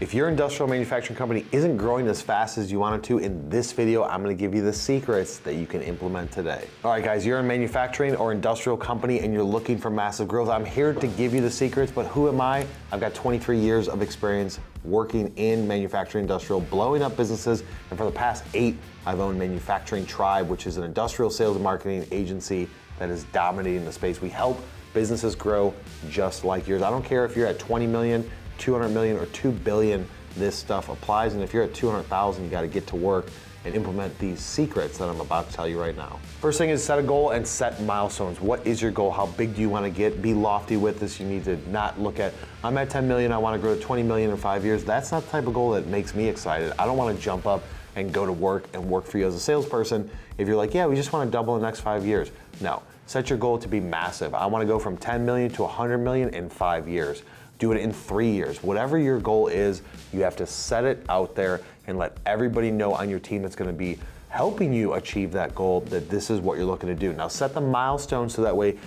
If your industrial manufacturing company isn't growing as fast as you want it to, in this video, I'm gonna give you the secrets that you can implement today. All right, guys, you're a manufacturing or industrial company and you're looking for massive growth. I'm here to give you the secrets, but who am I? I've got 23 years of experience working in manufacturing, industrial, blowing up businesses. And for the past 8, I've owned Manufacturing Tribe, which is an industrial sales and marketing agency that is dominating the space. We help businesses grow just like yours. I don't care if you're at 20 million, 200 million, or 2 billion, this stuff applies. And if you're at 200,000, you gotta get to work and implement these secrets that I'm about to tell you right now. First thing is set a goal and set milestones. What is your goal? How big do you wanna get? Be lofty with this. You need to not look at, I'm at 10 million, I wanna grow to 20 million in 5 years. That's not the type of goal that makes me excited. I don't wanna jump up and go to work and work for you as a salesperson if you're like, yeah, we just wanna double in the next 5 years. No, set your goal to be massive. I wanna go from 10 million to 100 million in 5 years. Do it in 3 years. Whatever your goal is, you have to set it out there and let everybody know on your team that's gonna be helping you achieve that goal that this is what you're looking to do. Now set the milestones so that way,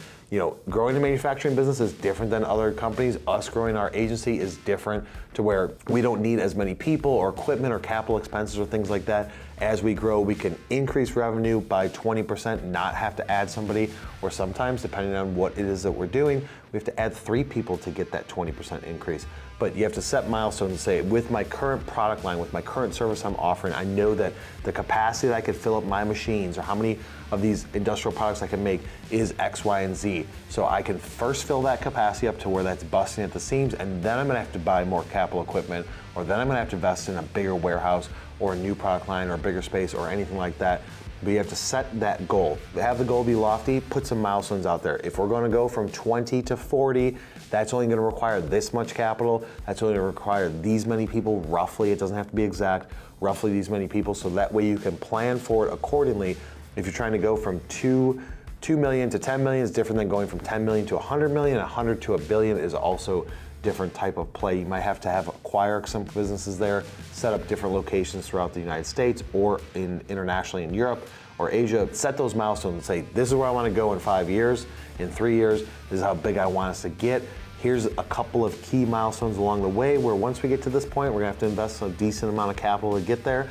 growing a manufacturing business is different than other companies. Us growing our agency is different to where we don't need as many people or equipment or capital expenses or things like that. As we grow, we can increase revenue by 20%, not have to add somebody, or sometimes, depending on what it is that we're doing, we have to add 3 people to get that 20% increase. But you have to set milestones and say, with my current product line, with my current service I'm offering, I know that the capacity that I could fill up my machines or how many of these industrial products I can make is X, Y, and Z. So I can first fill that capacity up to where that's busting at the seams, and then I'm gonna have to buy more capital equipment, or then I'm gonna have to invest in a bigger warehouse or a new product line or a bigger space or anything like that. But you have to set that goal. Have the goal be lofty, put some milestones out there. If we're gonna go from 20 to 40, that's only gonna require this much capital, that's only gonna require these many people, roughly, it doesn't have to be exact, roughly these many people, so that way you can plan for it accordingly. If you're trying to go from 2 million to 10 million, is different than going from 10 million to 100 million, 100 to a billion is also different type of play. You might have to acquire some businesses there, set up different locations throughout the United States or internationally in Europe or Asia. Set those milestones and say, this is where I want to go in 5 years, in 3 years, this is how big I want us to get. Here's a couple of key milestones along the way where once we get to this point, we're gonna have to invest a decent amount of capital to get there.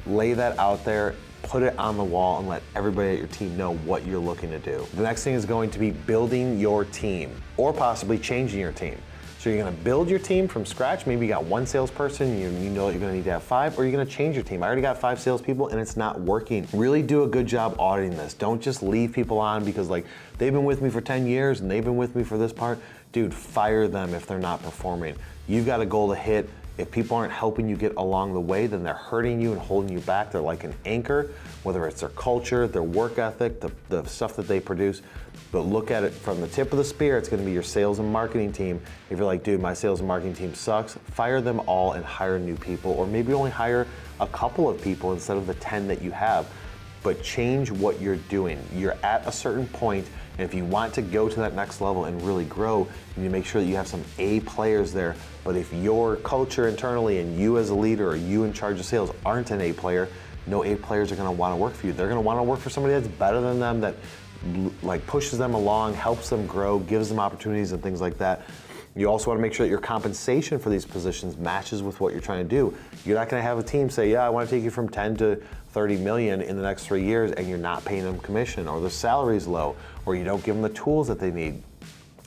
Lay that out there, put it on the wall, and let everybody at your team know what you're looking to do. The next thing is going to be building your team or possibly changing your team. So you're gonna build your team from scratch. Maybe you got 1 salesperson, you know you're gonna need to have 5, or you're gonna change your team. I already got 5 salespeople and it's not working. Really do a good job auditing this. Don't just leave people on because they've been with me for 10 years and they've been with me for this part. Dude, fire them if they're not performing. You've got a goal to hit. If people aren't helping you get along the way, then they're hurting you and holding you back. They're like an anchor, whether it's their culture, their work ethic, the stuff that they produce. But look at it from the tip of the spear, it's gonna be your sales and marketing team. If you're like, dude, my sales and marketing team sucks, fire them all and hire new people, or maybe only hire a couple of people instead of the 10 that you have. But change what you're doing. You're at a certain point, and if you want to go to that next level and really grow, you need to make sure that you have some A players there. But if your culture internally and you as a leader or you in charge of sales aren't an A player, no A players are gonna wanna work for you. They're gonna wanna work for somebody that's better than them, that pushes them along, helps them grow, gives them opportunities and things like that. You also want to make sure that your compensation for these positions matches with what you're trying to do. You're not going to have a team say, yeah, I want to take you from 10 to 30 million in the next 3 years, and you're not paying them commission, or their salary's low, or you don't give them the tools that they need.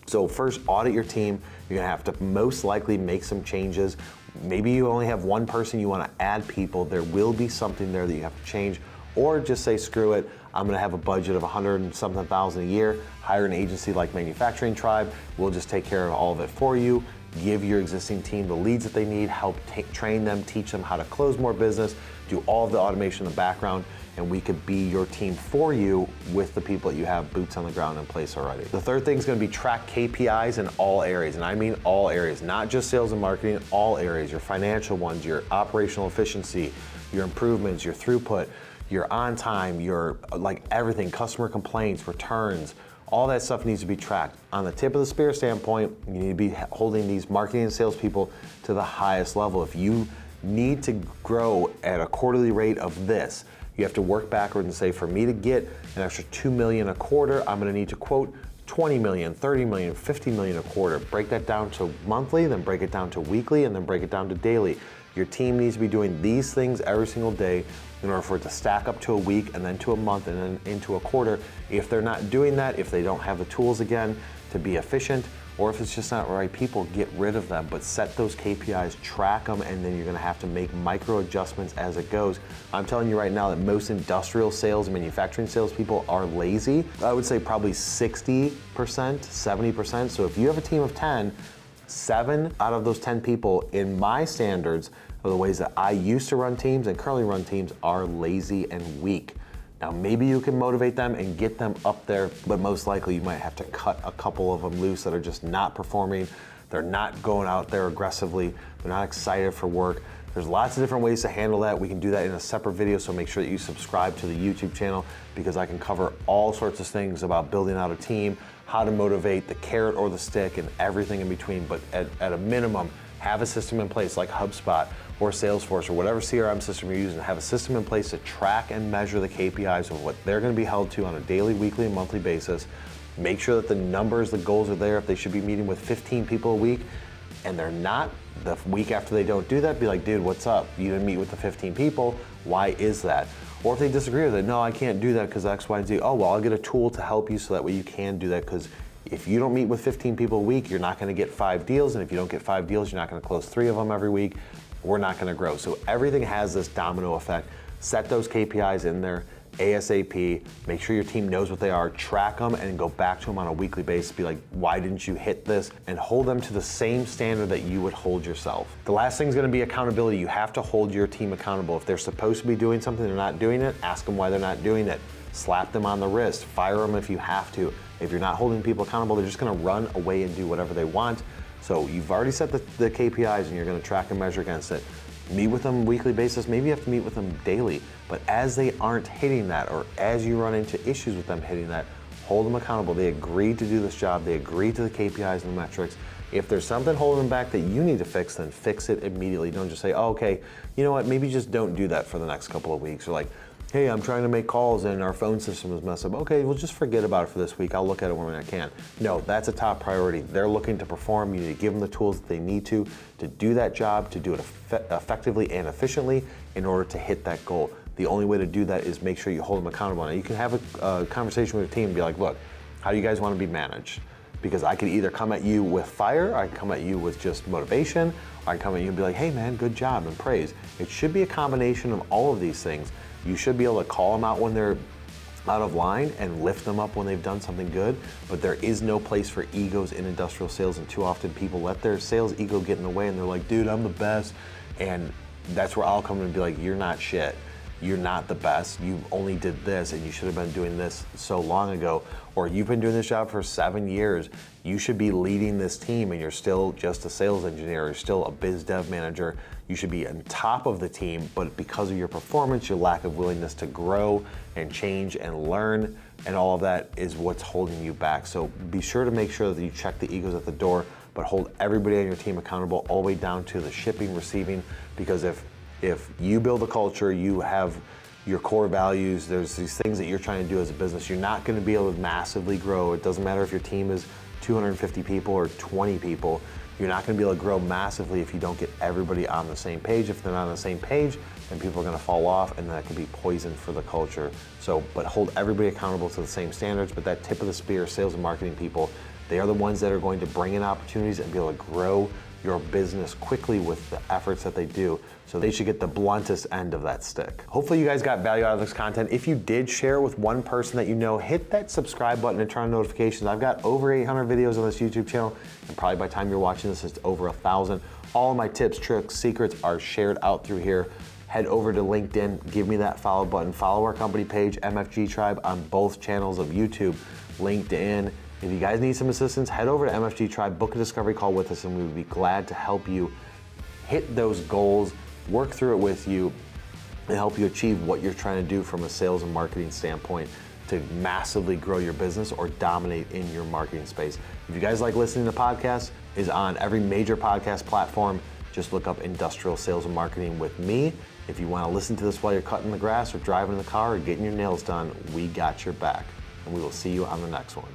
So first, audit your team. You're going to have to most likely make some changes. Maybe you only have 1 person, you want to add people. There will be something there that you have to change. Or just say, screw it, I'm gonna have a budget of 100 and something thousand a year, hire an agency like Manufacturing Tribe, we'll just take care of all of it for you, give your existing team the leads that they need, help train them, teach them how to close more business, do all of the automation in the background, and we could be your team for you with the people that you have boots on the ground in place already. The third thing is gonna be track KPIs in all areas, and I mean all areas, not just sales and marketing, all areas, your financial ones, your operational efficiency, your improvements, your throughput, your on time, your everything, customer complaints, returns, all that stuff needs to be tracked. On the tip of the spear standpoint, you need to be holding these marketing and salespeople to the highest level. If you need to grow at a quarterly rate of this, you have to work backward and say, for me to get an extra 2 million a quarter, I'm gonna need to quote 20 million, 30 million, 50 million a quarter. Break that down to monthly, then break it down to weekly, and then break it down to daily. Your team needs to be doing these things every single day in order for it to stack up to a week and then to a month and then into a quarter. If they're not doing that, if they don't have the tools again to be efficient, or if it's just not right people, get rid of them, but set those KPIs, track them, and then you're gonna have to make micro adjustments as it goes. I'm telling you right now that most industrial sales and manufacturing salespeople are lazy. I would say probably 60%, 70%. So if you have a team of 10, 7 out of those 10 people in my standards of the ways that I used to run teams and currently run teams are lazy and weak. Now, maybe you can motivate them and get them up there, but most likely you might have to cut a couple of them loose that are just not performing. They're not going out there aggressively. They're not excited for work. There's lots of different ways to handle that. We can do that in a separate video, so make sure that you subscribe to the YouTube channel because I can cover all sorts of things about building out a team, how to motivate, the carrot or the stick, and everything in between. But at a minimum, have a system in place like HubSpot or Salesforce or whatever CRM system you're using. Have a system in place to track and measure the KPIs of what they're going to be held to on a daily, weekly, and monthly basis. Make sure that the numbers, the goals are there. If they should be meeting with 15 people a week and they're not, the week after they don't do that, be like, dude, what's up? You didn't meet with the 15 people. Why is that? Or if they disagree with it, no, I can't do that because X, Y, and Z. Oh, well, I'll get a tool to help you so that way you can do that, because if you don't meet with 15 people a week, you're not going to get 5 deals. And if you don't get 5 deals, you're not going to close 3 of them every week. We're not going to grow. So everything has this domino effect. Set those KPIs in there ASAP. Make sure your team knows what they are. Track them and go back to them on a weekly basis. Be like, why didn't you hit this? And hold them to the same standard that you would hold yourself. The last thing is going to be accountability. You have to hold your team accountable. If they're supposed to be doing something, they're not doing it, ask them why they're not doing it. Slap them on the wrist. Fire them if you have to. If you're not holding people accountable, they're just going to run away and do whatever they want. So you've already set the KPIs and you're going to track and measure against it. Meet with them on a weekly basis. Maybe you have to meet with them daily. But as they aren't hitting that, or as you run into issues with them hitting that, hold them accountable. They agreed to do this job. They agreed to the KPIs and the metrics. If there's something holding them back that you need to fix, then fix it immediately. Don't just say, oh, okay, you know what, maybe just don't do that for the next couple of weeks. Or like, hey, I'm trying to make calls and our phone system is messed up. Okay, well, just forget about it for this week. I'll look at it when I can. No, that's a top priority. They're looking to perform. You need to give them the tools that they need to do that job, to do it effectively and efficiently in order to hit that goal. The only way to do that is make sure you hold them accountable. Now, you can have a conversation with your team and be like, look, how do you guys want to be managed? Because I could either come at you with fire, I can come at you with just motivation, or I can come at you and be like, hey man, good job, and praise. It should be a combination of all of these things. You should be able to call them out when they're out of line and lift them up when they've done something good, but there is no place for egos in industrial sales, and too often people let their sales ego get in the way and they're like, dude, I'm the best. And that's where I'll come in and be like, you're not shit. You're not the best. You only did this and you should have been doing this so long ago. Or you've been doing this job for 7 years. You should be leading this team and you're still just a sales engineer. You're still a biz dev manager. You should be on top of the team, but because of your performance, your lack of willingness to grow and change and learn and all of that is what's holding you back. So be sure to make sure that you check the egos at the door, but hold everybody on your team accountable all the way down to the shipping, receiving, because if you build a culture, you have your core values, there's these things that you're trying to do as a business, you're not going to be able to massively grow. It doesn't matter if your team is 250 people or 20 people. You're not going to be able to grow massively if you don't get everybody on the same page. If they're not on the same page, then people are going to fall off, and that could be poison for the culture. So, but hold everybody accountable to the same standards. But that tip of the spear, sales and marketing people, they are the ones that are going to bring in opportunities and be able to grow your business quickly with the efforts that they do. So they should get the bluntest end of that stick. Hopefully you guys got value out of this content. If you did, share it with one person that you know, hit that subscribe button and turn on notifications. I've got over 800 videos on this YouTube channel, and probably by the time you're watching this, it's over 1,000. All of my tips, tricks, secrets are shared out through here. Head over to LinkedIn, give me that follow button. Follow our company page, MFG Tribe, on both channels of YouTube, LinkedIn. If you guys need some assistance, head over to MFG Tribe, book a discovery call with us, and we would be glad to help you hit those goals, work through it with you, and help you achieve what you're trying to do from a sales and marketing standpoint to massively grow your business or dominate in your marketing space. If you guys like listening to podcasts, is on every major podcast platform. Just look up Industrial Sales and Marketing with me. If you want to listen to this while you're cutting the grass or driving in the car or getting your nails done, we got your back. And we will see you on the next one.